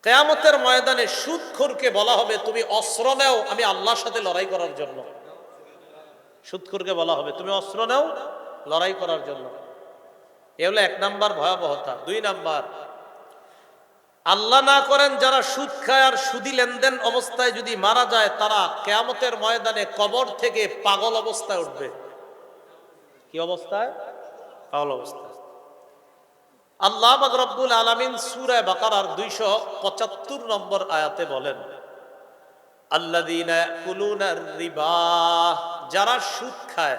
কিয়ামতের ময়দানে সুদখোরকে বলা হবে তুমি অস্ত্র নাও আমি আল্লাহর সাথে লড়াই করার জন্য। সুদখোরকে বলা হবে তুমি অস্ত্র নাও লড়াই করার জন্য। এ হলো 1 নাম্বার ভয়াবহতা। 2 নাম্বার, আল্লাহ না করেন যারা সুদ খায় আর সুদি লেনদেন অবস্থায় যদি মারা যায় তারা কিয়ামতের ময়দানে কবর থেকে পাগল অবস্থায় উঠবে। কি অবস্থায়? পাগল অবস্থায়। আল্লাহ পাক রব্বুল আলামিন সূরা বাকারার 275 নম্বর আয়াতে বলেন, আল্লাযীনা ইয়াকুলুনার রিবা, যারা সুদ খায়।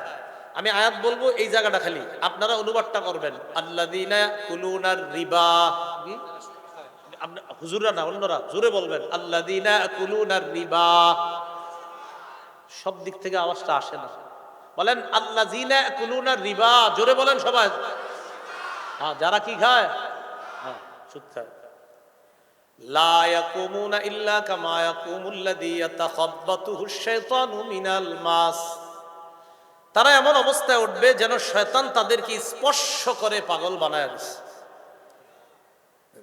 আমি আয়াত বলবো, এই জায়গাটা খালি আপনারা অনুবাদটা করবেন। আল্লাযীনা ইয়াকুলুনার রিবা, হুজুররা না অন্যরা জোরে বলবেন, আল্লাযীনা ইয়াকুলুনার রিবা। সব দিক থেকে আওয়াজটা আসে না, বলেন আল্লাযীনা ইয়াকুলুনার রিবা, জোরে বলেন সবাই। হ্যাঁ, যারা কি খায়? হ্যাঁ, সুদ খায়। লা ইয়াকুমুনা ইল্লা কামা ইয়াকুমুল্লাযী ইয়াতাখাব্বাতুহুশ শাইতানু মিনাল মাস, তারা এমন অবস্থায় উঠবে যেন শয়তান তাদেরকে স্পর্শ করে পাগল বানায় দিচ্ছে।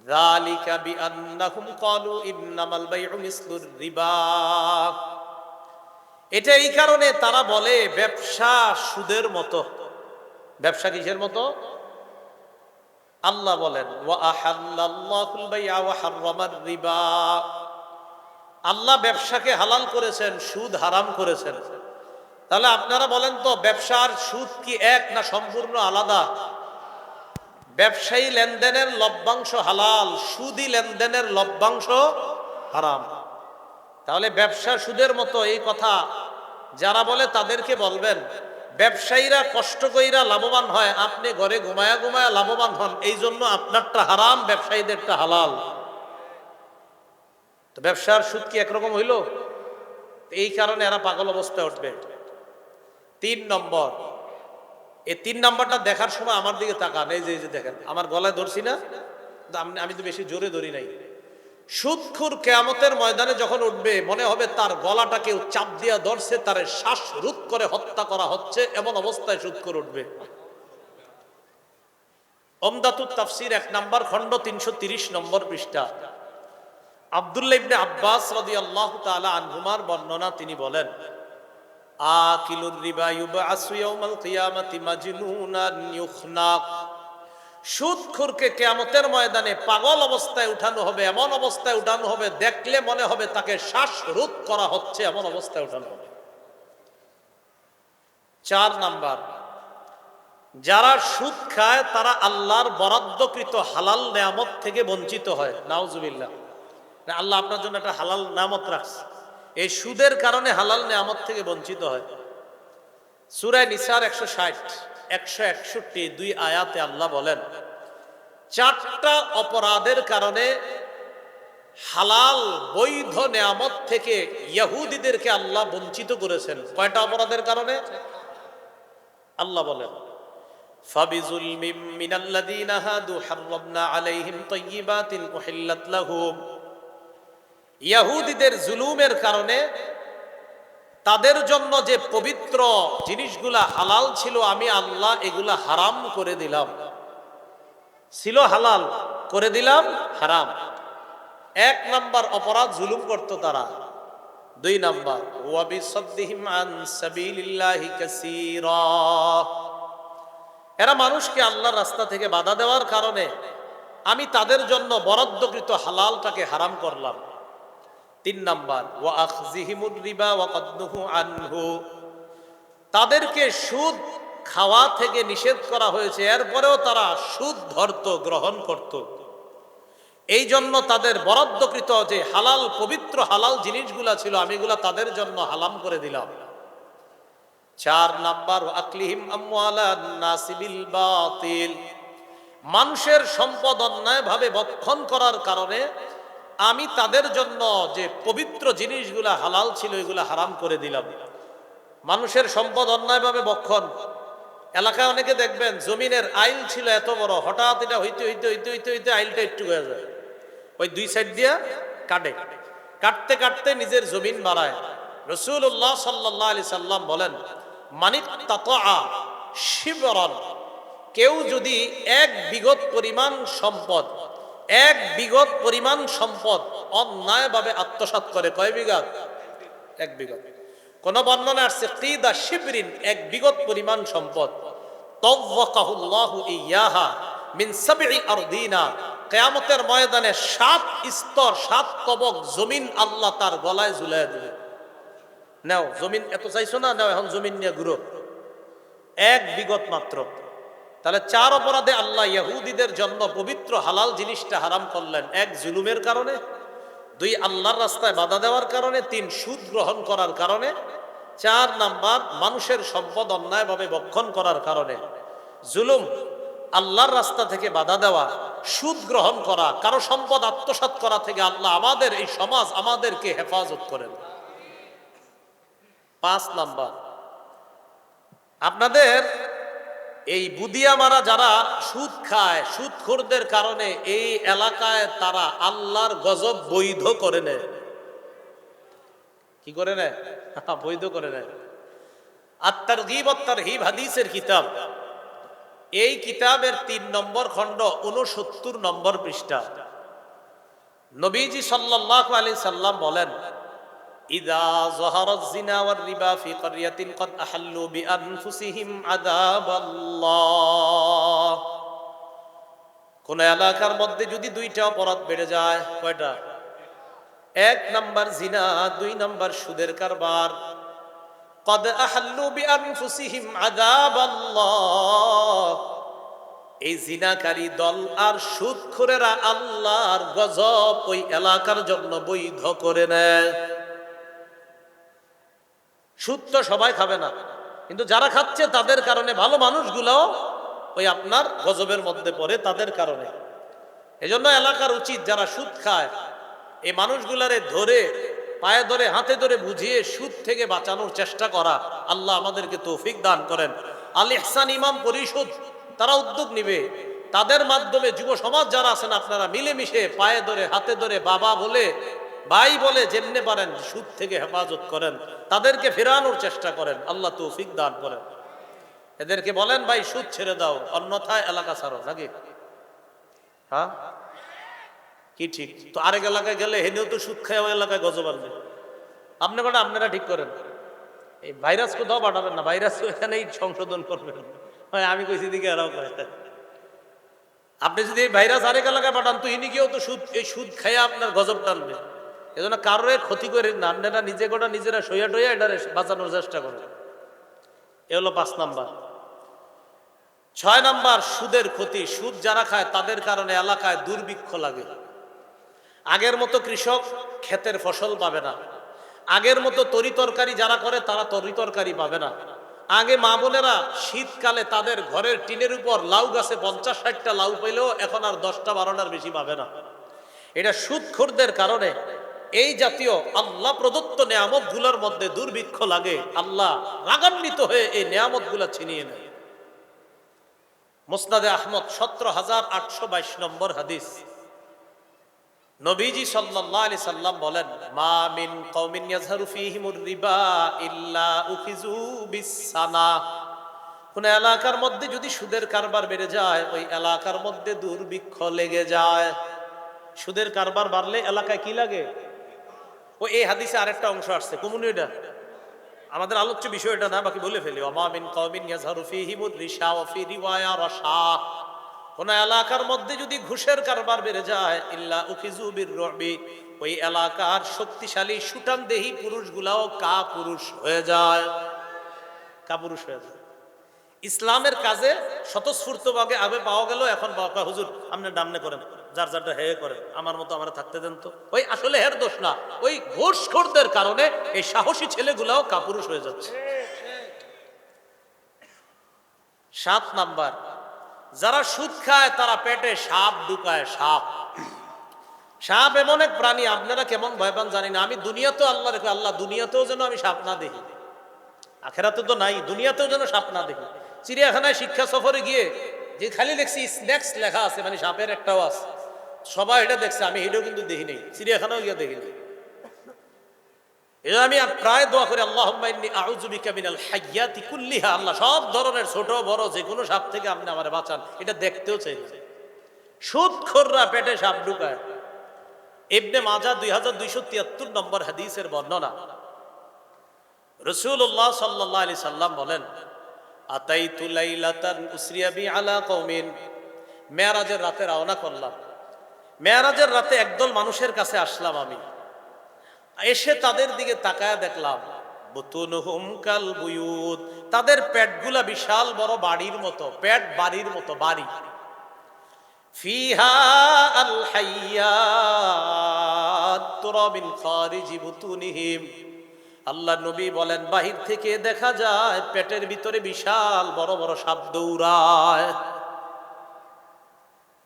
যালিকা বিআন্নাহুম ক্বালু ইন্নামাল বাইউ মিসলুর রিবা, এটা এই কারণে তারা বলে ব্যবসা সুদের মতো। ব্যবসা কিসের মতো? আল্লাহ বলেন ওয়া আহাল্লাল্লাহুল বাই'a ওয়া হাররামার রিবা, আল্লাহ ব্যবসাকে হালাল করেছেন, সুদ হারাম করেছেন। তাহলে আপনারা বলেন তো, ব্যবসা আর সুদ কি এক না সম্পূর্ণ আলাদা? ব্যবসায়ী লেনদেনের লভ্যাংশ হালাল, সুদি লেনদেনের লভ্যাংশ হারাম। তাহলে ব্যবসা সুদের মতো এই কথা যারা বলে তাদেরকে বলবেন, ব্যবসায়ীরা কষ্ট কইরা লাভবান হয়, আপনি ঘরে ঘুমায়া ঘুমায়া লাভবান হন, এই জন্য আপনারটা হারাম, ব্যবসায়ীদেরটা হালাল। তো ব্যবসার সুদ কি একরকম হইল? এই কারণে এরা পাগল অবস্থায় উঠবে। 3 নম্বর, এই 3 নম্বরটা দেখার সময় আমার দিকে তাকান। এই যে দেখেন, আমার গলায় ধরছি না, আমি তো বেশি জোরে ধরি নাই। সুদখোর কিয়ামতের ময়দানে যখন উঠবে মনে হবে তার গলাটা কেউ চাপ দিয়া ধরছে, তার শ্বাস রোধ করে হত্যা করা হচ্ছে, এমন অবস্থায় সুদখোর উঠবে। উমদাতুত তাফসীর 1 নম্বর খণ্ড 330 নম্বর পৃষ্ঠা, আব্দুল্লাহ ইবনে আব্বাস রাদিয়াল্লাহু তাআলা আনহুমার বর্ণনা, তিনি বলেন, আকিলুর রিবা ইউবআসু ইয়াউমাল কিয়ামাতি মাজনুনান ইউখনাক, সুদখোরকে কিয়ামতের ময়দানে পাগল অবস্থায় উঠানো হবে, এমন অবস্থায় উঠানো হবে দেখলে মনে হবে তাকে শ্বাসরোধ করা হচ্ছে, এমন অবস্থায় উঠানো হবে। 4 নাম্বার, যারা সুদ খায় তারা আল্লাহর বরাদ্দকৃত হালাল নেয়ামত থেকে বঞ্চিত হয়। নাউজুবিল্লাহ, আল্লাহ আপনার জন্য একটা হালাল নেয়ামত রাখছে, এই সুদের কারণে হালাল নেয়ামত থেকে বঞ্চিত হয়। সূরা নিসার 160, 161, 2 আয়াতে আল্লাহ বলেন, 4টা অপরাধের কারণে হালাল বৈধ নেয়ামত থেকে ইহুদিদেরকে আল্লাহ বঞ্চিত করেছেন। কয়টা অপরাধের কারণে? আল্লাহ বলেন, ফাবিজুলমিম মিনাল্লাযীনা হাদু হাররামনা আলাইহিম তাইয়্যিবাতিন উহিল্লাত লাহুম, ইহুদিদের জুলুমের কারণে তাদের জন্য যে পবিত্র জিনিসগুলা হালাল ছিল আমি আল্লাহ এগুলা হারাম করে দিলাম। ছিল হালাল, করে দিলাম হারাম। 1 নাম্বার অপরাধ, জুলুম করত তারা। 2 নাম্বার, ওয়া বিসাদ্দিহিম আন সাবিলিল্লাহি কাসীরা, এরা মানুষকে আল্লাহর রাস্তা থেকে বাধা দেওয়ার কারণে আমি তাদের জন্য বরাদ্দকৃত হালালটাকে হারাম করলাম। 3 নাম্বার, ওয়া আখযিহিমুর রিবা ওয়া কদনুহু আনহু, তাদেরকে সুদ খাওয়া থেকে নিষেধ করা হয়েছে, এরপরেও তারা সুদ ধরত, গ্রহণ করত। এই জন্য তাদের বরাদ্দকৃত যে হালাল পবিত্র হালাল জিনিসগুলা ছিল আমি এগুলা তাদের জন্য হারাম করে দিলাম। 4 নাম্বার, আকলিহিম আমওয়ালান নাসি বিল বাতিল, মানুষের সম্পদ অন্যায়ভাবে ভক্ষণ করার কারণে আমি তাদের জন্য যে পবিত্র জিনিসগুলা হালাল ছিল এগুলা হারাম করে দিলাম। মানুষের সম্পদ অন্যায়ভাবে ভক্ষণ, এলাকায় অনেকে দেখবেন জমিনের আইল ছিল এত বড়, হঠাৎ এটা হইতে হইতে হইতে হইতে হইতে আইলটা একটু হয়ে যায়, ওই 2 সাইড দিয়া কাটে, কাটতে কাটতে নিজের জমিন বাড়ায়। রাসূলুল্লাহ সাল্লাল্লাহু আলাইহি সাল্লাম বলেন, মানিত্তাতা শিবরান, কেউ যদি 1 বিঘত পরিমাণ সম্পদ এক বিঘত পরিমাণ সম্পদ অন্যায়ভাবে আত্মসাৎ করে, কয় বিঘা? এক বিঘত। কোন বর্ণনা আসছে কিদা শিবরিন, এক বিঘত পরিমাণ সম্পদ। তাওয়াক্কাহুল্লাহু ইয়াহা মিন সাবঈ আরদিনা, কিয়ামতের ময়দানে 7 স্তর 7 তবক জমিন আল্লাহ তার গলায় ঝুলায় দেবে। নাও জমিন এত চাইছো না, নাও এখন জমিন নিয়ে ঘুরো। এক বিঘত মাত্র। তাহলে 4 অপরাধে আল্লাহ ইহুদিদের জন্য পবিত্র হালাল জিনিসটা হারাম করলেন। 1 জুলুমের কারণে, 2 আল্লাহর রাস্তায় বাধা দেওয়ার কারণে, 3 সুদ গ্রহণ করার কারণে, 4 নাম্বার মানুষের সম্পদ অন্যায়ভাবে ভক্ষণ করার কারণে। জুলুম, আল্লাহর রাস্তা থেকে বাধা দেওয়া, সুদ গ্রহণ করা, কারো সম্পদ আত্মসাৎ করা থেকে আল্লাহ আমাদের এই সমাজ আমাদেরকে হেফাজত করেন। 5 নাম্বার, আপনাদের এই বুদিয়ামারা যারা সুদ খায়, সুদখোরদের কারণে এই এলাকায় তারা আল্লাহর গজব বৈধ করে নেয়। কি করে নেয়? বৈধ করে নেয়। আত-তারগীব ওয়াত-তারহীব হাদিসের কিতাব, এই কিতাবের 3 নম্বর খণ্ড 69 নম্বর পৃষ্ঠা নবীজি সাল্লাল্লাহু আলাইহি সাল্লাম বলেন, ইদা যাহারাজ জিনা ওয়ার রিবা ফি ক্বরিয়াতিন ক্বাদ আহাল্লু বিআনফুসিহিম আযাবাল্লাহ। কোন এলাকার মধ্যে যদি 2টা অপরাধ বেড়ে যায়, কয়টা? 1 নাম্বার জিনা, 2 নাম্বার সুদের কারবার। ক্বাদ আহাল্লু বিআনফুসিহিম আযাবাল্লাহ, এই জিনাকারী দল আর সুদখোরেরা আল্লাহর গজব ওই এলাকার জন্য বৈধ করে নেয়। সুদ তো সবাই খাবে না, কিন্তু যারা খাচ্ছে তাদের কারণে ভালো মানুষগুলাও ওই আপনার গজবের মধ্যে পড়ে তাদের কারণে। এজন্য এলাকার উচিত যারা সুদ খায় এই মানুষগুলারে ধরে পায়ে ধরে হাতে ধরে বুঝিয়ে সুদ থেকে বাঁচানোর চেষ্টা করা। আল্লাহ আমাদেরকে তৌফিক দান করেন। আল ইহসান ইমাম পরিষদ তারা উদ্যোগ নিবে, তাদের মাধ্যমে যুব সমাজ যারা আছেন আপনারা মিলেমিশে পায়ে ধরে হাতে ধরে বাবা বলে ভাই বলে যেমনে পারেন সুদ থেকে হেফাজত করেন, তাদেরকে ফেরানোর চেষ্টা করেন। আল্লাহ তৌফিক দান করেন। এদেরকে বলেন ভাই সুদ ছেড়ে দাও, অন্যথায় এলাকা ছাড়ো, নাকি? হ্যাঁ কি ঠিক? তো আরেক এলাকায় গেলে হেনেও তো সুদ খায়, ওই এলাকায় গজব আনবে। আপনি কটা আপনারা ঠিক করেন। এই ভাইরাস কোথাও পাঠাবেন না, ভাইরাস এখানেই সংশোধন করবেন। আমি কইছি দিকে এরাও কয়। আপনি যদি এই ভাইরাস আরেক এলাকায় পাঠান তো ইনি কেউ তো সুদ, এই সুদ খাইয়া আপনার গজব টানবে। এজন্য কারোর ক্ষতি করে না, আপনারা নিজে গোটা নিজেরা সইয়া টইয়া এটা বাঁচানোর চেষ্টা করেন। এ হলো 5 নাম্বার। 6 নাম্বার সুদের ক্ষতি। সুদ যারা খায় তাদের কারণে এলাকায় দুর্ভিক্ষ লাগে। আগের মতো কৃষক ক্ষেতের ফসল পাবে না, আগের মতো তরি তরকারি যারা করে তারা তরি তরকারি পাবে না। আগে মা বোনেরা শীতকালে তাদের ঘরের টিনের উপর লাউ গাছে 50-60টা লাউ পেলেও এখন আর 10টা-12টার বেশি পাবে না। এটা সুদখোরদের কারণে এই জাতীয় আল্লাহ প্রদত্ত নেয়ামত গুলার মধ্যে দুর্ভিক্ষ লাগে। আল্লাহ রাগান্বিত হয়ে এই নেয়ামত গুলা ছিনিয়ে নেয়। মুসনাদে আহমদ 17,822 নম্বর হাদিস, নবীজি সাল্লাল্লাহু আলাইহি সাল্লাম বলেন, মা মিন কওমিন ইয়াজহারু ফীহিমুর রিবা ইল্লা উখিযু বিসসানা। কোন এলাকার মধ্যে যদি সুদের কারবার বেড়ে যায় ওই এলাকার মধ্যে দুর্ভিক্ষ লেগে যায়। সুদের কারবার বাড়লে এলাকায় কি লাগে? ও এই হাদিসে আরেকটা অংশ আসছে, কমুনি এটা আমাদের আলোচ্য বিষয় এটা না, বাকি বলে ফেলি। ওয়া মিন কওমিন ইয়াজহারু ফীহিমুর রিশা ওয়া ফী রিওয়ায়া রাশা। কোন এলাকার মধ্যে যদি ঘুষের কারবার বেড়ে যায় ইল্লা উখিযু বির-রুবি, ওই এলাকার শক্তিশালী সুটান দেহি পুরুষগুলাও কাপুরুষ হয়ে যায়। কাপুরুষ হয়ে যায়। ইসলামের কাজে স্বতঃস্ফূর্তভাবে আগে পাওয়া গেল, এখন হুজুর আপনি ডামনে করেন, যার যারটা হে করেন, আমার মতো আমার থাকতে দেন তো। ওই আসলে হের দোষ না, ওই ঘুষখোরদের কারণে এই সাহসী ছেলেগুলাও কাপুরুষ হয়ে যাচ্ছে। 7 নাম্বার, যারা সুদ খায় তারা পেটে সাপ ঢুকায়। সাপ, সাপ এমন এক প্রাণী, আপনারা কেমন ভয় পান জানি না। আমি দুনিয়াতেও আল্লাহ রেখে, আল্লাহ দুনিয়াতেও যেন আমি সাপ না দেখি, আখেরাতে তো নাই, দুনিয়াতেও যেন সাপ না দেখি। চিড়িয়াখানায় শিক্ষা সফরে গিয়ে যে খালি দেখছি স্ন্যাক্স লেখা আছে, মানে সাপের একটাও আছে, সবাই এটা দেখছে, আমি এটাও কিন্তু দেখি নেই, চিড়িয়াখানাও গিয়ে দেখিনি। এই আমি প্রায় দোয়া করি, আল্লাহুম্মা ইন্নী আউযু বিকা মিনাল হাইয়াতি কুল্লিহা, আল্লাহ সব ধরনের ছোট বড় যে কোনো সাপ থেকে আপনি আমারে বাঁচান। এটা দেখতেও চাই না, সুদখোররা পেটে সাপ ঢুকায়। ইবনে মাজাহ 2273 নম্বর হাদিসের বর্ণনা। রাসূলুল্লাহ সাল্লাল্লাহু আলাইহি সাল্লাম বলেন, আতাইতু লাইলাতান উসরিয়া বি আলা কওমিন, মেরাজের রাতে রওনা করলাম। মেরাজের রাতে একদল মানুষের কাছে আসলাম আমি। এসে তাদের দিকে তাকায়া দেখলাম, বুতুনহুম কাল বুয়ুত, তাদের পেটগুলা বিশাল বড় বাড়ির মতো, পেট বাড়ির মতো বাড়ি। ফিহা আল হাইয়াত তুরা মিন খারিজি বুতুনিহিম, আল্লাহ নবী বলেন বাহির থেকে দেখা যায় পেটের ভিতরে বিশাল বড় বড় সাপ দৌড়ায়।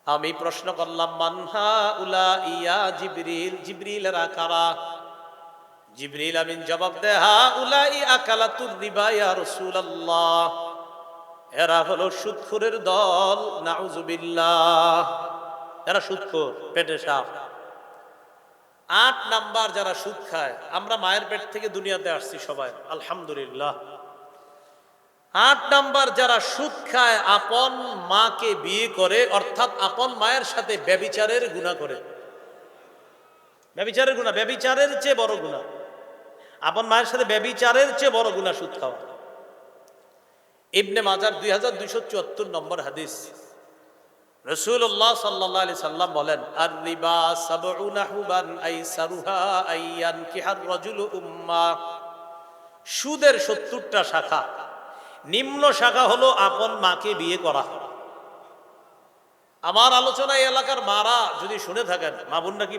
আমি প্রশ্ন করলাম, মানহা উলা ইয়া জিবরিল, জিবরিল এরা কারা? জিবরিল আমিন জবাব দেয়, হা উলাই আকালাতুর রিবা ইয়া রাসূলুল্লাহ, এরা হলো সুদখোরের দল, নাউজুবিল্লাহ, এরা সুদখোর, পেটে সাপ। 8 নাম্বার যারা সুদ খায়, আমরা মায়ের পেট থেকে দুনিয়াতে আসছি সবাই আলহামদুলিল্লাহ। 8 নাম্বার যারা সুদ খায়, আপন মাকে বিয়ে করে, অর্থাৎ আপন মায়ের সাথে ব্যভিচারের গুনাহ করে। ব্যভিচারের গুনাহ, ব্যভিচারের চেয়ে বড় গুনাহ, আপন মায়ের সাথে ব্যভিচারের চেয়ে বড় গুনাহ সুদ খাওয়া। ইবনে মাজাহ 2274 নম্বর হাদিস। রাসূলুল্লাহ সাল্লাল্লাহু আলাইহি সাল্লাম বলেন, আর রিবা সাবউনা হুবান আইসারুহা আইয়ান কিহার রাজুলু উম্মা, সুদের 70টা শাখা, নিম্ন শাখা হলো আপন মাকে বিয়ে করা। আমার আলোচনা এই এলাকার মারা যদি শুনে থাকেন, মা বোনরা কি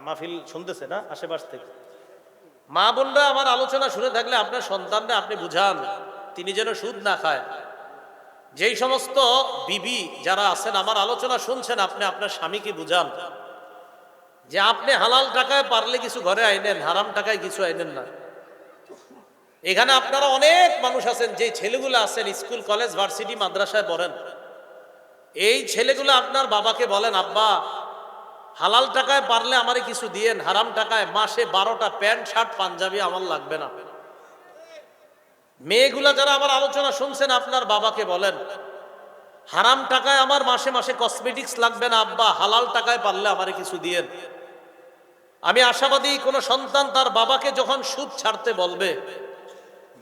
মাহফিল শুনতেছে না আশেপাশ থেকে? মা বোনরা আমার আলোচনা শুনে থাকলে আপনার সন্তানরা আপনি বুঝান তিনি যেন সুদ না খায়। যেই সমস্ত বিবি যারা আছেন আমার আলোচনা শুনছেন, আপনি আপনার স্বামীকে বুঝান যে আপনি হালাল টাকায় পারলে কিছু ঘরে আইনেন, হারাম টাকায় কিছু আইনেন না। এখানে আপনারা অনেক মানুষ আছেন, যে ছেলেগুলো আছেন স্কুল কলেজ ভার্সিটি মাদ্রাসায় পড়েন, এই ছেলেগুলো আপনার বাবাকে বলেন, আব্বা হালাল টাকায় পারলে আমারে কিছু দিয়েন, হারাম টাকায় মাসে 12টা প্যান্ট শার্ট পাঞ্জাবি আমার লাগবে না। মেয়েগুলা যারা আমার আলোচনা শুনছেন আপনার বাবাকে বলেন, হারাম টাকায় আমার মাসে মাসে কসমেটিক্স লাগবে না আব্বা, হালাল টাকায় পারলে আমারে কিছু দিয়েন। আমি আশাবাদী কোন সন্তান তার বাবাকে যখন সুদ ছাড়তে বলবে,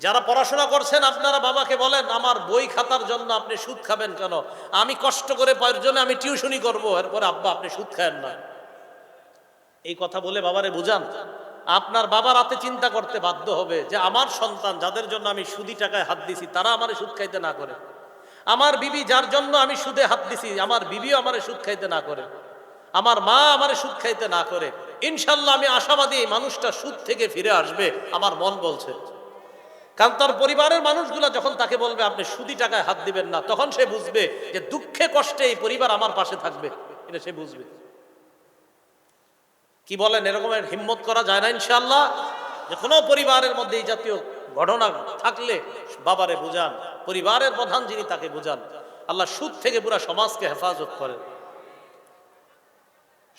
যারা পড়াশোনা করছেন আপনারা বাবাকে বলেন, আমার বই খাতার জন্য আপনি সুদ খাবেন কেন? আমি কষ্ট করে প্রয়োজনে আমি টিউশনি করবো, এরপরে আব্বা আপনি সুদ খায়েন না। এই কথা বলে বাবারে বুঝান। আপনার বাবা রাতে চিন্তা করতে বাধ্য হবে যে আমার সন্তান যাদের জন্য আমি সুদি টাকায় হাত দিছি তারা আমারে সুদ খাইতে না করে, আমার বিবি যার জন্য আমি সুদে হাত দিছি আমার বিবিও আমারে সুদ খাইতে না করে, আমার মা আমারে সুদ খাইতে না করে। ইনশাল্লাহ আমি আশাবাদী এই মানুষটা সুদ থেকে ফিরে আসবে, আমার মন বলছে। কারণ তার পরিবারের মানুষগুলা যখন তাকে বলবে আপনি সুদি টাকায় হাত দিবেন না, তখন সে বুঝবে যে দুঃখে কষ্টে এই পরিবার আমার পাশে থাকবে, এটা সে বুঝবে। কি বলেন, এরকমের হিম্মত করা যায় না ইনশাআল্লাহ? যে কোনো পরিবারের মধ্যে এই জাতীয় ঘটনা থাকলে বাবারে বুঝান, পরিবারের প্রধান যিনি তাকে বুঝান। আল্লাহ সুদ থেকে পুরো সমাজকে হেফাজত করেন।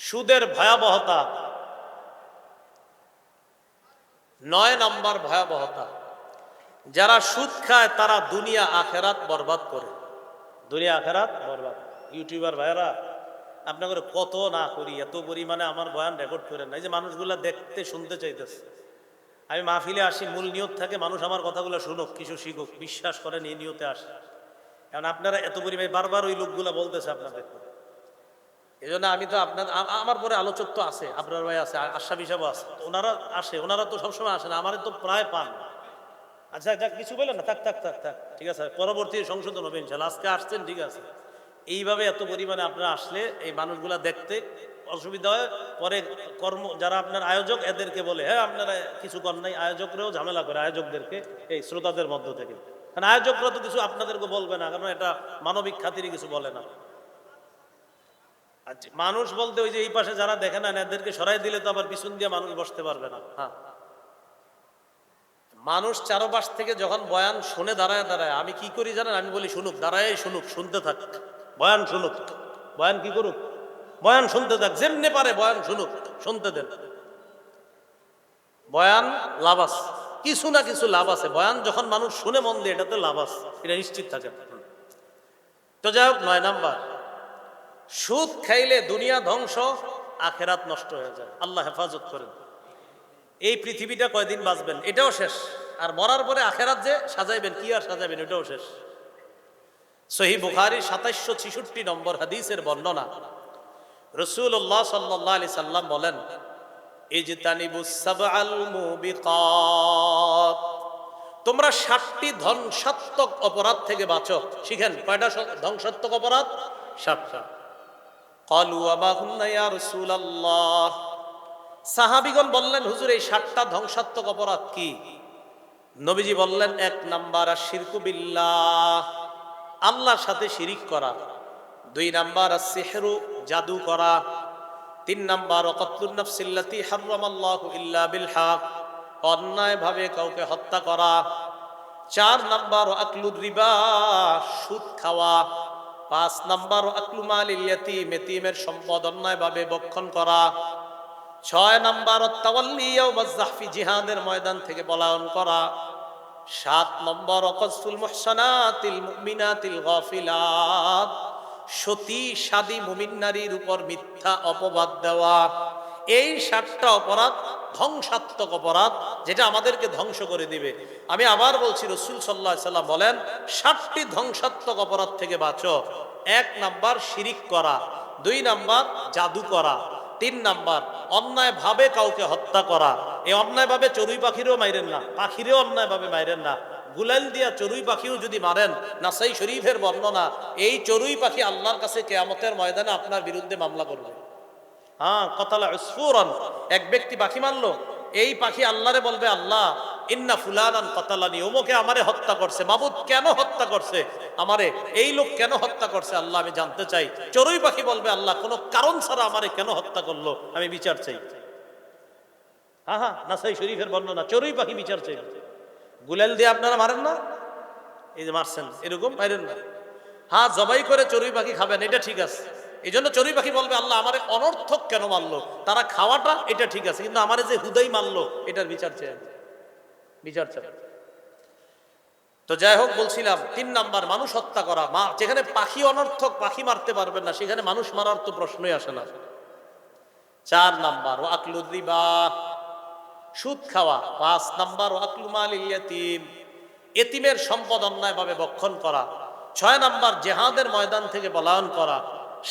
সুদের ভয়াবহতা, 9 নম্বর ভয়াবহতা, যারা সুদ খায় তারা দুনিয়া আখেরাত বরবাদ করে। দুনিয়া আখেরাত বরবাদ। ইউটিউবার ভাইরা আপনাদের কত না করি, এত পরিমাণে আমার বয়ান রেকর্ড করেন না, এই যে মানুষগুলা দেখতে শুনতে চাইতেছে। আমি মাহফিলে আসি, মূল নিয়ত থাকে মানুষ আমার কথাগুলো শুনুক, কিছু শিখুক, বিশ্বাস করেন এই নিয়তে আসে। কারণ আপনারা এত পরিমাণে বারবার ওই লোকগুলা বলতেছে আপনাদের, এই জন্য আমি তো আপনার আমার পরে আলোচক তো আছে, আপনার ভাই আছে, আশরাফ হিসাবও আছে, ওনারা আসে, ওনারা তো সবসময় আসে না, আমার তো প্রায় পান। আচ্ছা যাক, কিছু বললেন না, থাক থাক থাক থাক, ঠিক আছে, পরবর্তী সংশোধন হবে ইনশাআল্লাহ। আজকে আসছেন ঠিক আছে, এইভাবে এত পরিমাণে আপনারা আসলে এই মানুষগুলা দেখতে অসুবিধা হয়। পরে যারা আপনার আয়োজক এদেরকে বলে, হ্যাঁ আপনারা কিছু কর নাই, আয়োজকরাও ঝামেলা করে আয়োজকদেরকে এই শ্রোতাদের মধ্য থেকে। কারণ আয়োজকরা তো কিছু আপনাদেরকে বলবে না, কারণ এটা মানবিক খাতিরে কিছু বলে না। আচ্ছা, মানুষ বলতে ওই যে এই পাশে যারা দেখে না এদেরকে সরাই দিলে তো আবার পিছন দিয়ে মানুষ বসতে পারবে না। হ্যাঁ, মানুষ চারপাশ থেকে যখন বয়ান শুনে দাঁড়ায় দাঁড়ায়, আমি কি করি জানেন? আমি বলি শুনুক, দাঁড়ায় শুনুক, শুনতে থাক, বয়ান শুনুক, বয়ান কি করুক, বয়ান শুনতে থাক, যেমনি পারে বয়ান শুনুক, শুনতে দেন। বয়ান লাভ আছে, কিছু না কিছু লাভ আছে। বয়ান যখন মানুষ শুনে মন দিয়ে, এটাতে লাভ আছে, এটা নিশ্চিত থাকে। তো যাই হোক, 9 নাম্বার, সুদ খাইলে দুনিয়া ধ্বংস, আখেরাত নষ্ট হয়ে যায়। আল্লাহ হেফাজত করেন। এই পৃথিবীটা কয়দিন বাঁচবেন, এটাও শেষ। আর মরার পরে আখেরাত যে সাজাইবেন, কি আর সাজাইবেন, এটাও শেষ। সহিহ বুখারী 2766 নম্বর হাদিসের বর্ণনা, রাসূলুল্লাহ সাল্লাল্লাহু আলাইহি সাল্লাম বলেন, ইজতানিবুস সাবআল মুবিকাত, তোমরা 7টি ধ্বংসাত্মক অপরাধ থেকে বাঁচো। শিখেন, কয়টা ধ্বংসাত্মক অপরাধ? 7টা। ক্বালু ওয়া মা হুন্না ইয়া রাসূলুল্লাহ, সাহাবীগণ বললেন, হুজুর এই 7টা ধ্বংসাত্মক অপরাধ কি? নবীজি বললেন, 1 নাম্বার আশ-শিরকু বিল্লাহ, আল্লাহর সাথে শিরিক করা। 2 নাম্বার আস-সিহরু, জাদু করা। 3 নাম্বার ওয়াকাতুন নাফসিল্লাতী হারামাল্লাহু ইল্লা বিল হক, অন্যায় ভাবে কাউকে হত্যা করা। 4 নাম্বার আকলুর রিবা, সুদ খাওয়া। 5 নাম্বার আকলু মালিল ইয়াতীম, এতিমের সম্পদ অন্যায় ভাবে ভক্ষণ করা। 6 নাম্বার তাওয়াল্লি ইয়াউমাজ যাহফি, জিহাদের ময়দান থেকে পলায়ন করা। 7 নম্বর ওয়াকসফুল মুহসানাতিল মুমিনাতিল গাফিলাত, সতী সাদী মুমিন নারীর উপর মিথ্যা অপবাদ দেওয়া। এই 7টা অপরাধ ধ্বংসাত্মক অপরাধ, যেটা আমাদেরকে ধ্বংস করে দিবে। আমি আবার বলছি, রাসূল সাল্লাল্লাহু আলাইহি সাল্লাম বলেন, 7টি ধ্বংসাত্মক অপরাধ থেকে বাঁচো। 1 নাম্বার শিরিক করা, 2 নাম্বার জাদু করা, 3 নাম্বার অন্যায় ভাবে কাউকে হত্যা করা। এই অন্যায় ভাবে চড়ুই পাখিরও মাইরেন না, পাখিরেও অন্যায় ভাবে মাইরেন না। গুলাল দিয়া চড়ুই পাখিও যদি মারেন, নাসাই শরীফের বর্ণনা, এই চড়ুই পাখি আল্লাহর কাছে কিয়ামতের ময়দানে আপনার বিরুদ্ধে মামলা করবে। হ্যাঁ, কতালা উসফুরান, এক ব্যক্তি পাখি মারলো, এই পাখি আল্লাহরে বলবে, আল্লাহ ইন্না ফুলানান কতালানি, ওমকে আমারে হত্যা করছে। মাবুদ কেন হত্যা করছে আমারে, এই লোক কেন হত্যা করছে আল্লাহ, আমি জানতে চাই। চড়ুই পাখি বলবে, আল্লাহ কোনো কারণ ছাড়া আমারে কেন হত্যা করলো, আমি বিচার চাই। হ্যাঁ হ্যাঁ, নাসাই শরীফের বর্ণনা, চড়ুই পাখি বিচার চাই। গুলাল দিয়ে আপনারা মারেন না, এই যে মারছেন, এরকম মারেন না। হ্যাঁ, জবাই করে চড়ুই পাখি খাবেন, এটা ঠিক আছে। এই জন্য চড়ুই পাখি বলবে, আল্লাহ আমারে অনর্থক কেন মারলো, তারা খাওয়াটা এটা ঠিক আছে, কিন্তু আমারে যে হুদাই মারলো, এটার বিচার চাই, বিচার চাই। তো যাই হোক, বলছিলাম 3 নাম্বার মানুষ হত্যা করা। যেখানে পাখি অনর্থক, পাখি মারতে পারবেন না, সেখানে মানুষ মারার তো প্রশ্নই আসে না। 4 নাম্বার ওয়া আকলুর রিবা, সুদ খাওয়া। 5 নাম্বার ওয়া আকলু মালিল ইয়াতীম, এতিমের সম্পদ অন্যায়ভাবে ভক্ষণ করা। 6 নাম্বার জিহাদের ময়দান থেকে পলায়ন করা।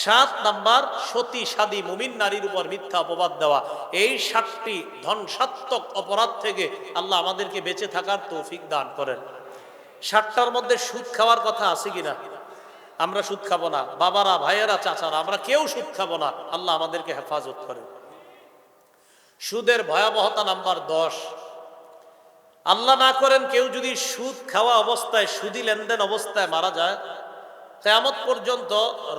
7 নাম্বার সতী সাদী মুমিন নারীর উপর মিথ্যা অপবাদ দেওয়া। এই 7টি ধ্বংসাত্মক অপরাধ থেকে আল্লাহ আমাদেরকে বেঁচে থাকার তৌফিক দান করেন। 7টার মধ্যে সুদ খাওয়ার কথা আছে কিনা? আমরা সুদ খাবো না, বাবারা, ভাইয়েরা, চাচারা, আমরা কেউ সুদ খাবো না। আল্লাহ আমাদেরকে হেফাজত করেন। সুদের ভয়াবহতা নাম্বার 10, আল্লাহ না করেন কেউ যদি সুদ খাওয়া অবস্থায়, সুদি লেনদেন অবস্থায় মারা যায়, কিয়ামত পর্যন্ত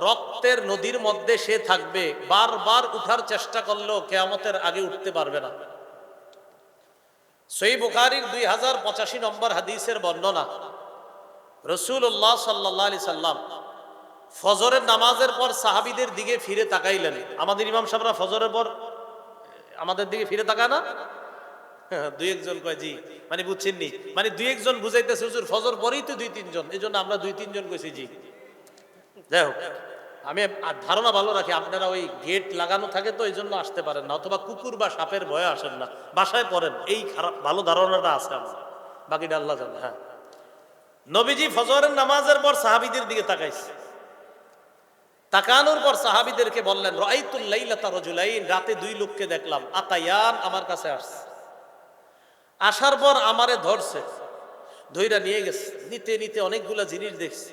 রক্তের নদীর মধ্যে সে থাকবে। বারবার উঠার চেষ্টা করলেও কিয়ামতের আগে উঠতে পারবে না। সহিহ বুখারীর 2085 নম্বর হাদিসের বর্ণনা, রাসূলুল্লাহ সাল্লাল্লাহু আলাইহি সাল্লাম ফজরের নামাজের পর সাহাবীদের দিকে ফিরে তাকাইলেন। আমাদের ইমাম সাহেবরা ফজরের পর আমাদের দিকে ফিরে তাকায় না? 2-1 জন কয় জি, মানে বুঝছেননি, মানে 2-1 জন বুঝাইতেছে, হুজুর ফজর পরেই তো 2-3 জন, এই জন্য আমরা 2-3 জন কইছি জি। যাই হোক, আমি ধারণা ভালো রাখি, আপনারা ওই গেট লাগানো থাকে তো এই জন্য আসতে পারেন না, অথবা কুকুর বা সাপের ভয়ে আসেন না, বাসায় পড়েন, এই খারাপ ভালো ধারণাটা আছে আমার, বাকিটা আল্লাহ জানে। হ্যাঁ, নবীজি ফজরের নামাজের পর সাহাবীদের দিকে তাকাইছে। তাকানোর পর সাহাবীদেরকে বললেন, রাআইতুল লাইলাতা রাজুলাইন, রাতে 2 লোককে দেখলাম, আতায়ান, আমার কাছে আসছে। আসার পর আমারে ধরছে, ধইরা নিয়ে গেছে। নিতে নিতে অনেকগুলা জিনিস দেখছি।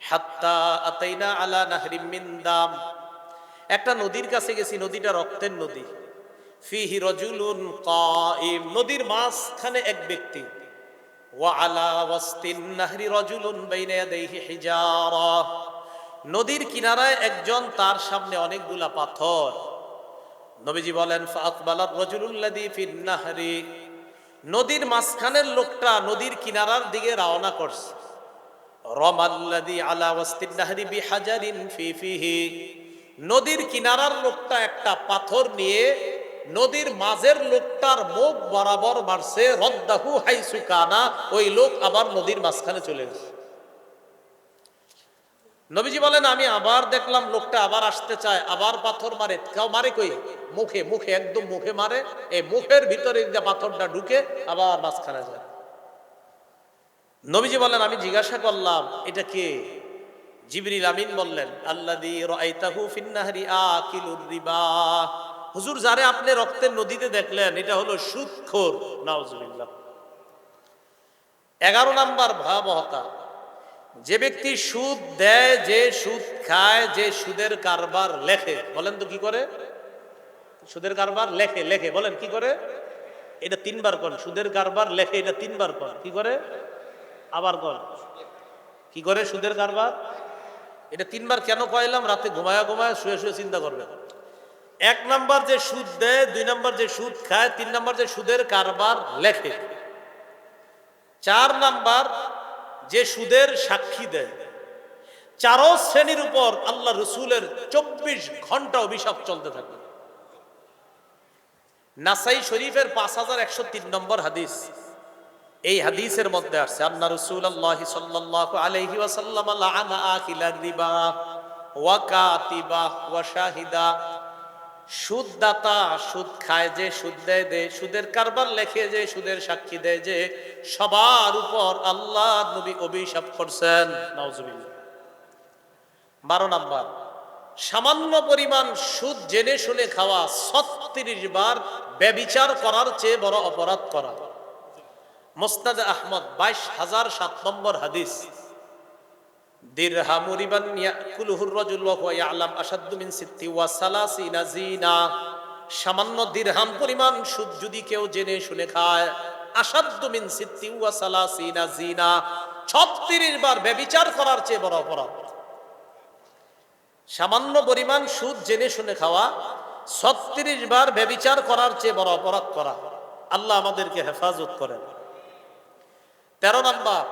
হাত্তা আতাইনা আলা নাহরিম মিন দাম, একটা নদীর কাছে গেছি, নদীটা রক্তের নদী। ফিহি রাজুলুন কাইম, নদীর মাঝখানে এক ব্যক্তি। ওয়া আলা ওয়াসতিন নাহরি রাজুলুন বাইনা ইয়াদাইহি হিজারা, নদীর কিনারায় একজন, তার সামনে অনেকগুলা পাথর। নবীজি বলেন, ফাআকবালার রাজুলুল্লাযী ফিন নাহরি, নদীর মাঝখানের লোকটা নদীর কিনারার দিকে রওনা করছে। রামাল্লাযী আলা ওয়াসতিন নাহরি বিহাজারিন ফি ফিহি, নদীর কিনারার লোকটা একটা পাথর নিয়ে নদীর মাঝের লোকটার মুখ বরাবর মারছে। রদ্দাহু হাইসু কানা, ওই লোক আবার নদীর মাঝখানে চলে গেছে। নবীজি বলেন আমি আবার দেখলাম লোকটা আবার আসতে চায়, আবার পাথর মারে। কেউ মারে কই? মুখে, মুখে একদম মুখে মারে। এই মুখের ভিতরে যে পাথরটা ঢুকে আবার মাঝখানে যায়। নবীজি বলেন আমি জিজ্ঞাসা করলাম এটা কে? জিবরিল আমিন বললেন আল্লাযী রাআইতাহু ফিন নাহরি আকিলুর রিবা। হুজুর, যারে আপনি রক্তের নদীতে দেখলেন এটা হলো সুদখোর। নাউজুবিল্লাহ। 11 নাম্বার ভয়াবহতা, যে ব্যক্তি সুদ দেয়, যে সুদ খায়, যে সুদের কারবার লেখে। বলেন তো কি করে? সুদের কারবার লেখে। লেখে বলেন কি করে? এটা 3 বার কর। সুদের কারবার লেখে, এটা 3 বার কর। কি করে? আবার কর। কি করে সুদের কারবার? এটা 3 বার কেন কইলাম? রাতে ঘুমায়া ঘুমায়া শুয়ে শুয়ে চিন্তা করবেন। 1 নাম্বার যে সুদ দেয়, 2 নাম্বার যে সুদ খায়, 3 নাম্বার যে সুদের কারবার লেখে, 4 নাম্বার যে সুদের সাক্ষী দেয়। 4 শ্রেণীর উপর আল্লাহ রসুলের 24 ঘন্টা অভিশাপ চলতে থাকে। নাসাই শরীফের 5103 নম্বর হাদিস। এই হাদিসের মধ্যে আছে আন্না রাসূলুল্লাহ সাল্লাল্লাহু আলাইহি ওয়াসাল্লাম লাআনা আকিলার রিবা ওয়া কাতিবা ওয়া শাহিদা। সুদদাতা, সুদ খায় যে, সুদ দেয়, সুদের কারবার লেখে যে, সুদের সাক্ষী দেয় যে, সবার উপর আল্লাহ নবী অভিশাপ করছেন। নাউজুবিল্লাহ। 12 নাম্বার, সামান্য পরিমাণ সুদ জেনে শুনে খাওয়া 36 বার ব্যভিচার করার চেয়ে বড় অপরাধ করা। মুসনাদ আহমদ 22007 নম্বর হাদিস। দিরহামু রিবান ইয়াকুলুহুর রাজুল ওয়া হুয়া ইয়ালাম আশাদ্দু মিন 36 জিনা। সামান্য দিরহাম পরিমাণ সুদ যদি কেউ জেনে শুনে খায়, আশাদ্দু মিন 36 জিনা, 36 বার ব্যভিচার করার চেয়ে বড় অপরাধ। সামান্য পরিমাণ সুদ জেনে শুনে খাওয়া, 36 বার ব্যভিচার করার চেয়ে বড় অপরাধ করা। আল্লাহ আমাদেরকে হেফাজত করেন। 13 নাম্বার,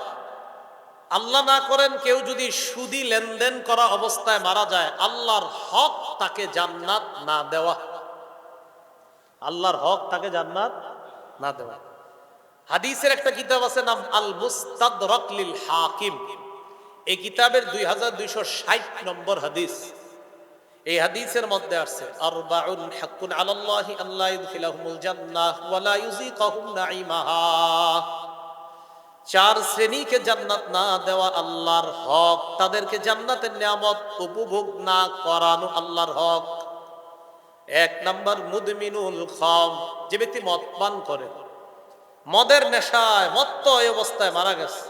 আল্লাহ না করেন কেউ যদি সুদি লেনদেন করা অবস্থায় মারা যায়, আল্লাহর হক তাকে জান্নাত না দেওয়া। আল্লাহর হক তাকে জান্নাত না দেওয়া। হাদিসের একটা কিতাব আছে নাম আল মুস্তাদরাক লিল হাকিম। এই কিতাবের 2260 নম্বর হাদিস। এই হাদিসের মধ্যে আছে আরবাউন হাক্কুন আলাল্লাহি আল্লা ইদখিলাহুমুল জান্নাহ ওয়া লা ইউযিকাহুম নাঈমাহা। 4 শ্রেণীকে জান্নাত না দেওয়া আল্লাহর হক, তাদেরকে জান্নাতের নিয়ামত উপভোগ না করানো আল্লাহর হক। 1 নাম্বার মুদমিনুল খাম, যে ব্যক্তি মদ পান করে, মদের নেশায় মত্ত এই অবস্থায় মারা গেছে,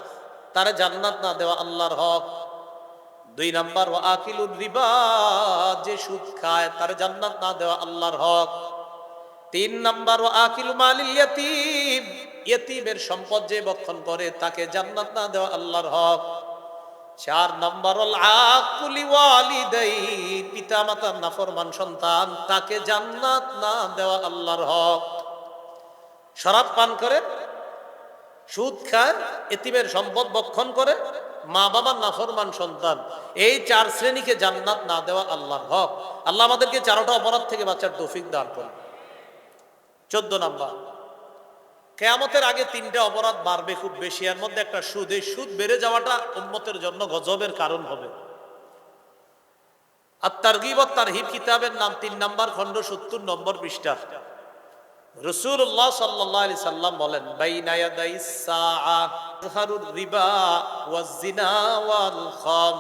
তারে জান্নাত না দেওয়া আল্লাহর হক। 2 নাম্বার ওয়া আকিলুর রিবা, যে সুদ খায়, তারে জান্নাত না দেওয়া আল্লাহর হক। 3 নাম্বার ওয়া আকিলু মালিল ইয়াতীম, ইয়েতিমের সম্পদ যে ভক্ষণ করে, তাকে জান্নাত না দেওয়া আল্লাহর হক। 4 নাম্বার ওয়াল আকুলি ওয়ালিদাই, পিতা মাতার নাফরমান সন্তান, তাকে জান্নাত না দেওয়া আল্লাহর হক। শরাব পান করে, সুদ খায়, এতিমের সম্পদ ভক্ষণ করে, মা বাবার নাফরমান সন্তান, এই 4 শ্রেণীকে জান্নাত না দেওয়া আল্লাহর হক। আল্লাহ আমাদেরকে 4টা অপরাধ থেকে বাঁচার তৌফিক দান করুন। 14 নাম্বার, কিয়ামতের আগে 3টা অপরাধ বাড়বে খুব বেশি। এর মধ্যে একটা সুদ। এই সুদ বেড়ে যাওয়াটা উম্মতের জন্য গজবের কারণ হবে। আত-তারগীব ওয়াত তারহিব কিতাবের নাম 3 নাম্বার খণ্ড 70 নম্বর পৃষ্ঠা। রাসূলুল্লাহ সাল্লাল্লাহু আলাইহি সাল্লাম বলেন বাইনা ইয়াদাইস সাআ যুহারুর রিবা ওয়াজ জিনা ওয়াল খাম।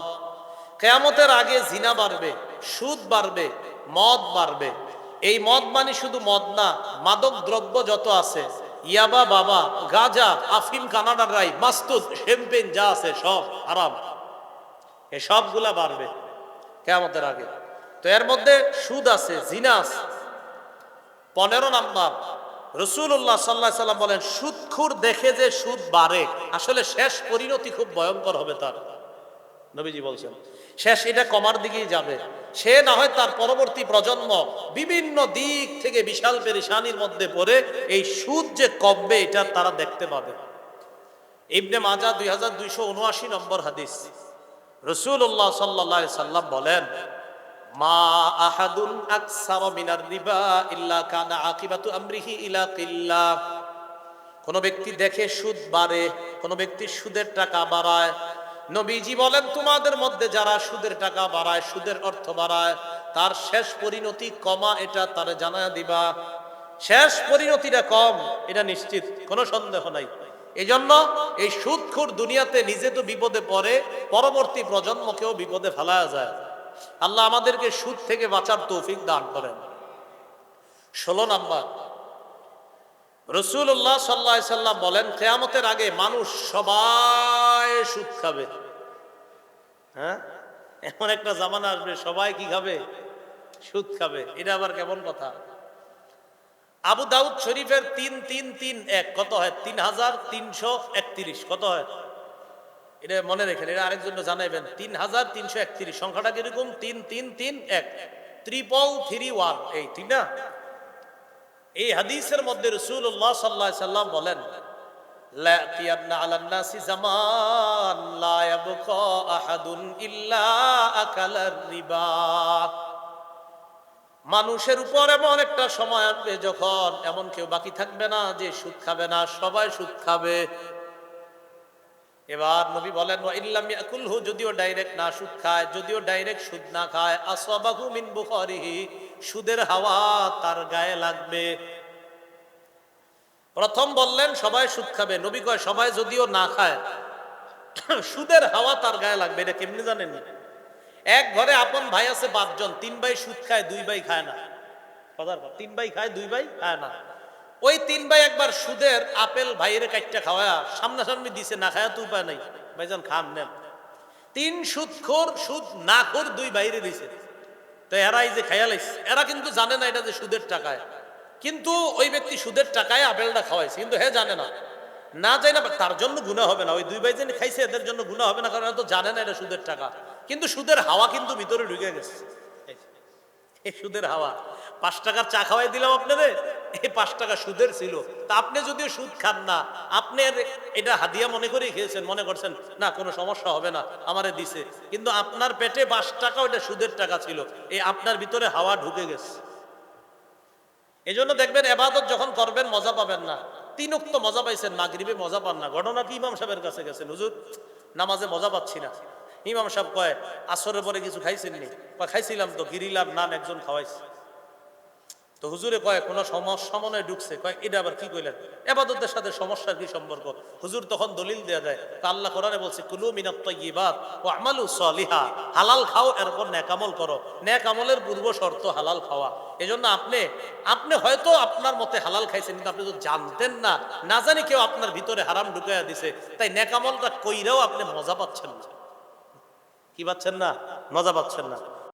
কিয়ামতের আগে জিনা বাড়বে, সুদ বাড়বে, মদ বাড়বে। এই মদ মানে শুধু মদ না, মাদক দ্রব্য যত আছে, ইয়াবা, বাবা, গাঁজা, আফিম, কানাডার রাই, মাস্তুদ, শ্যাম্পেন যা আছে সব হারাম। এই সবগুলা বাড়বে কিয়ামতের আগে। তো এর মধ্যে সুদ আছে, জিনা আছে। 15 নাম্বার, রাসূলুল্লাহ সাল্লাল্লাহু আলাইহি সাল্লাম বলেন সুদখোর দেখে যে সুদ বাড়ে, আসলে শেষ পরিণতি খুব ভয়ঙ্কর হবে তার। নবীজি বলছেন শেষ এটা কমার দিকেই যাবে। সে না হয় তার পরবর্তী প্রজন্ম বিভিন্ন দিক থেকে বিশাল পেরেশানির মধ্যে পড়ে এই সুদ যে কমবে এটা তারা দেখতে পাবে। ইবনে মাজাহ 2279 নম্বর হাদিস। রাসূলুল্লাহ সাল্লাল্লাহু আলাইহি সাল্লাম বলেন মা আহাদুন আকসারা মিনার রিবা ইল্লা কানা আকিবাতু আমরিহি ইলা কিল্লাহ। কোন ব্যক্তি দেখে সুদ বাড়ে, কোন ব্যক্তি সুদের টাকা বাড়ায়, নবীজি বলেন তোমাদের মধ্যে যারা সুদের টাকা বাড়ায়, সুদের অর্থ বাড়ায়, তার শেষ পরিণতি কমা, এটা তার জানায়া দিবা। শেষ পরিণতিটা কম, এটা নিশ্চিত, কোনো সন্দেহ নাই। এই জন্য এই সুদখোর দুনিয়াতে নিজে তো বিপদে পড়ে, পরবর্তী প্রজন্মকেও বিপদে ফেলা যায়। আল্লাহ আমাদেরকে সুদ থেকে বাঁচার তৌফিক দান করেন। 16 নাম্বার, রাসূলুল্লাহ সাল্লাল্লাহু আলাইহি সাল্লাম বলেন কিয়ামতের আগে মানুষ সবাই সুদ খাবে। হ্যাঁ, এমন একটা জামানা আসবে সবাই কি খাবে? সুদ খাবে। এটা আবার কেমন কথা? আবু দাউদ শরীফের 3331 কত হয়? 3331, কত হয়? এটা মনে রাখেন, এটা আরেকজন জানাইবেন। 3331 সংখ্যাটা কিরকম? 3331 33331, এই ঠিক না? এই হাদিসের মধ্যে রাসূলুল্লাহ সাল্লাল্লাহু আলাইহি সাল্লাম বলেন লা ইয়াতিয়ান্না আলান নাসি জামান লা ইয়াবকা আহাদুন ইল্লা আকালার রিবা। মানুষের উপর এমন একটা সময় আসবে যখন এমন কেউ বাকি থাকবে না যে সুদ খাবে না, সবাই সুদ খাবে। এবার নবী বলেন ওয়া ইল্লাম ইয়াকুলহু, যদিও ডাইরেক্ট না সুদ খায়, যদিও ডাইরেক্ট সুদ না খায়, আসাবাহু মিন বুখারিহি, সুদের হাওয়া তার গায়ে লাগবে। প্রথম বললেন সবাই সুদ খাবে, নবী কয় সবাই যদিও না খায় সুদের হাওয়া তার গায়ে লাগবে। এটা কেমনি জানেন? এক ঘরে আপন ভাই আছে 5 জন, 3 ভাই সুদ খায়, 2 ভাই খায় না। 3 ভাই খায়, 2 ভাই খায় না। ওই 3 ভাই একবার সুদের আপেল ভাইয়ের কাটটা খাওয়া সামনাসামনি দিছে, না খায়া তো উপায় নাই, ভাইজান খান নেন। 3 সুদখোর, সুদ নাখোর 2 ভাইরে দিছে। তো এরা এই যে খায়া লাইছে, এরা কিন্তু জানে না এটা যে সুদের টাকায়, কিন্তু ওই ব্যক্তি সুদের টাকায় আপেলটা খাওয়াইছে, কিন্তু হে জানে না। না যায় না, তার জন্য গুনাহ হবে না। ওই 2 ভাই যিনি খাইছে এদের জন্য গুনাহ হবে না, কারণ এরা তো জানে না এটা সুদের টাকা, কিন্তু সুদের হাওয়া কিন্তু ভিতরে ঢুকে গেছে। এই সুদের হাওয়া। 5 টাকার চা খাওয়াই দিলাম আপনারে, এই 5 টাকা সুদের ছিল। তা আপনি যদিও সুদ খান না, আপনি এটা হাদিয়া মনে করে খেয়েছেন, মনে করছেন না কোনো সমস্যা হবে না, আমারে দিছে, কিন্তু আপনার পেটে 5 টাকা ওটা সুদের টাকা ছিল, এই আপনার ভিতরে হাওয়া ঢুকে গেছে। এই জন্য দেখবেন ইবাদত যখন করবেন মজা পাবেন না। 3 ওয়াক্ত মজা পাইছেন, মাগরিবে মজা পান না। ঘটনা কি, ইমাম সাহেবের কাছে গেছেন, হুজুর নামাজে মজা পাচ্ছি না। ইমাম সাহেব কয় আসরের পরে কিছু খাইছেননি? কয় খাইছিলাম তো, গিরিলাম নান একজন খাওয়াইছে। তো হুজুরে কয় কোন সমস্যা মনে ঢুকছে? কয় এটা আবার কি কইলেন? ইবাদতের সাথে সমস্যার কি সম্পর্ক? হুজুর তখন দলিল দেয়া যায়, তা আল্লাহ কোরআনে বলছে কুলু মিনাত তাইয়্যিবাত ওয়া আমালু সলিহা, হালাল খাও, এরপর নেক আমল করো। নেক আমলের পূর্ব শর্ত হালাল খাওয়া। এজন্য আপনি হয়তো আপনার মতে হালাল খাইছেন, কিন্তু আপনি তো জানতেন না, না জানি কেউ আপনার ভিতরে হারাম ঢুকাইয়া দিছে, তাই নেক আমলটা কইরাও আপনি মজা পাচ্ছেন না। কি পাচ্ছেন না? মজা পাচ্ছেন না।